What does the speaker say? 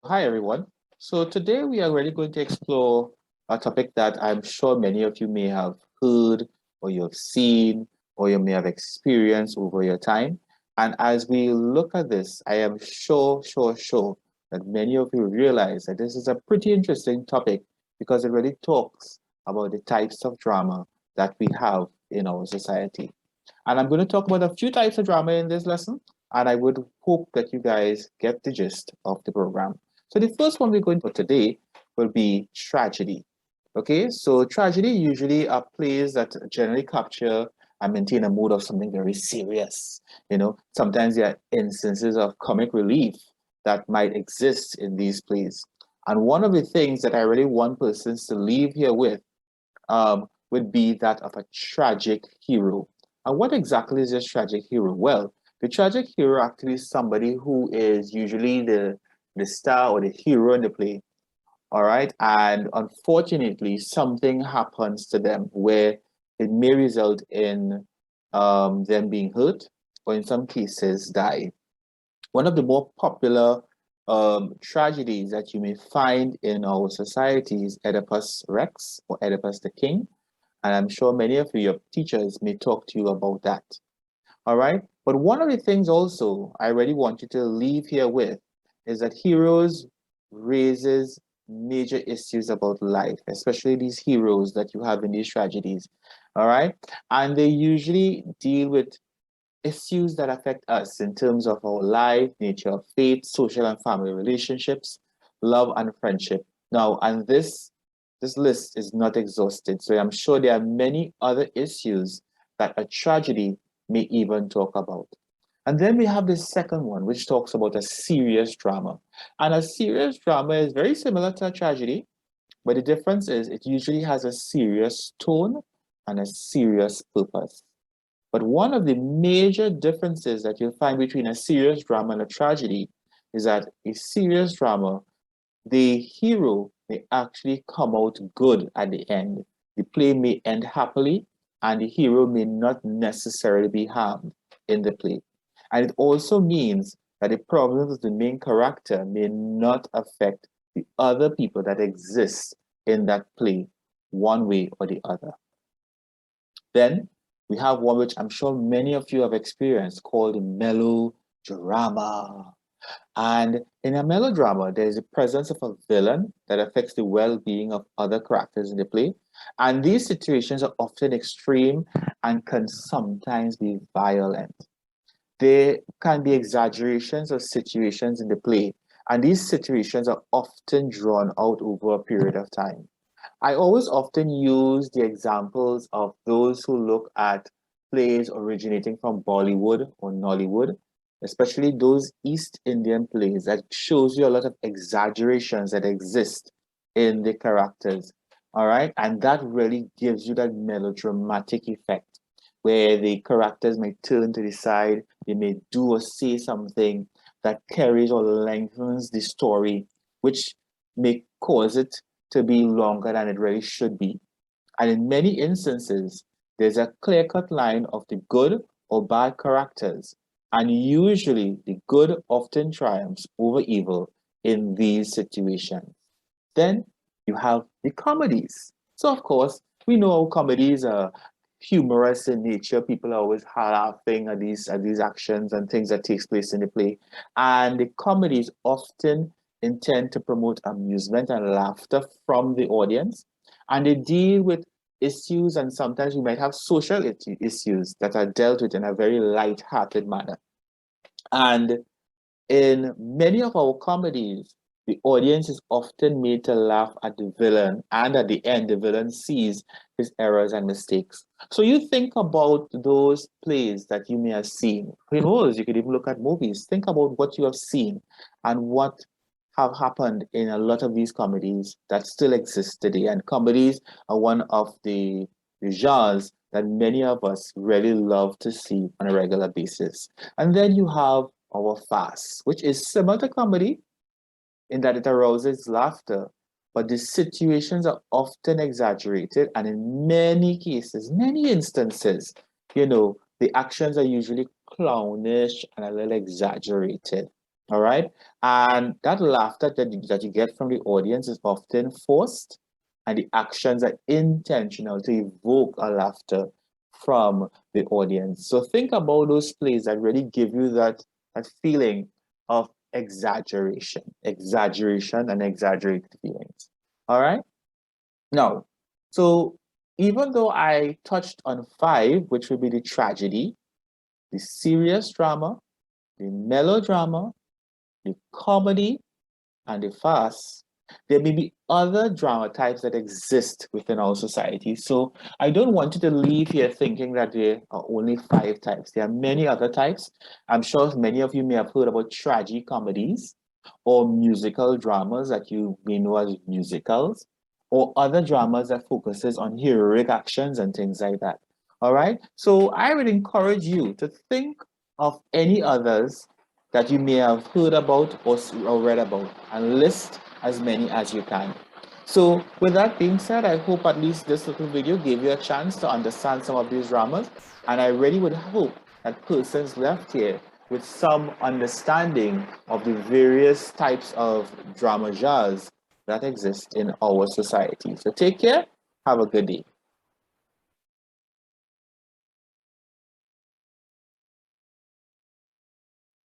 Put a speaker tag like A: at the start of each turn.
A: Hi, everyone. So today we are really going to explore a topic that I'm sure many of you may have heard, or you have seen, or you may have experienced over your time. And as we look at this, I am sure that many of you realize that this is a pretty interesting topic because it really talks about the types of drama that we have in our society. And I'm going to talk about a few types of drama in this lesson, and I would hope that you guys get the gist of the program. So the first one we're going for today will be tragedy. Okay, so tragedy usually are plays that generally capture and maintain a mood of something very serious. Sometimes there are instances of comic relief that might exist in these plays. And one of the things that I really want persons to leave here with would be that of a tragic hero. And what exactly is this tragic hero? Well, the tragic hero actually is somebody who is usually the star or the hero in the play. All right. And unfortunately, something happens to them where it may result in them being hurt or in some cases die. One of the more popular tragedies that you may find in our society is Oedipus Rex or Oedipus the King. And I'm sure many of your teachers may talk to you about that. All right. But one of the things also I really want you to leave here with is that heroes raises major issues about life, especially these heroes that you have in these tragedies. All right. And they usually deal with issues that affect us in terms of our life, nature of faith, social and family relationships, love and friendship. Now, and this list is not exhausted, so I'm sure there are many other issues that a tragedy may even talk about. And then we have the second one, which talks about a serious drama. And a serious drama is very similar to a tragedy, but the difference is it usually has a serious tone and a serious purpose. But one of the major differences that you'll find between a serious drama and a tragedy is that a serious drama, the hero may actually come out good at the end. The play may end happily, and the hero may not necessarily be harmed in the play. And it also means that the problems of the main character may not affect the other people that exist in that play one way or the other. Then we have one which I'm sure many of you have experienced called melodrama. And in a melodrama, there is the presence of a villain that affects the well-being of other characters in the play. And these situations are often extreme and can sometimes be violent. There can be exaggerations of situations in the play, and these situations are often drawn out over a period of time. I always often use the examples of those who look at plays originating from Bollywood or Nollywood, especially those East Indian plays that shows you a lot of exaggerations that exist in the characters. All right. And that really gives you that melodramatic effect where the characters may turn to the side, they may do or say something that carries or lengthens the story, which may cause it to be longer than it really should be. And in many instances, there's a clear-cut line of the good or bad characters. And usually the good often triumphs over evil in these situations. Then you have the comedies. So of course, we know comedies are humorous in nature. People are always laughing at these actions and things that takes place in the play. And the comedies often intend to promote amusement and laughter from the audience. And they deal with issues, and sometimes we might have social issues that are dealt with in a very light-hearted manner. And in many of our comedies, the audience is often made to laugh at the villain, and at the end, the villain sees his errors and mistakes. So you think about those plays that you may have seen. Who knows? You could even look at movies. Think about what you have seen and what have happened in a lot of these comedies that still exist today. And comedies are one of the genres that many of us really love to see on a regular basis. And then you have our farce, which is similar to comedy in that it arouses laughter, but the situations are often exaggerated, and in many cases, many instances, the actions are usually clownish and a little exaggerated. All right. And that laughter that you get from the audience is often forced, and the actions are intentional to evoke a laughter from the audience. So think about those plays that really give you that feeling of exaggeration and exaggerated feelings. All right. Now, so even though I touched on five, which would be the tragedy, the serious drama, the melodrama, the comedy, and the farce, there may be other drama types that exist within our society. So I don't want you to leave here thinking that there are only five types. There are many other types. I'm sure many of you may have heard about tragedy comedies or musical dramas that you may know as musicals, or other dramas that focuses on heroic actions and things like that. All right. So I would encourage you to think of any others that you may have heard about or read about and list as many as you can. So with that being said, I hope at least this little video gave you a chance to understand some of these dramas, and I really would hope that persons left here with some understanding of the various types of drama genres that exist in our society. So take care, have a good day.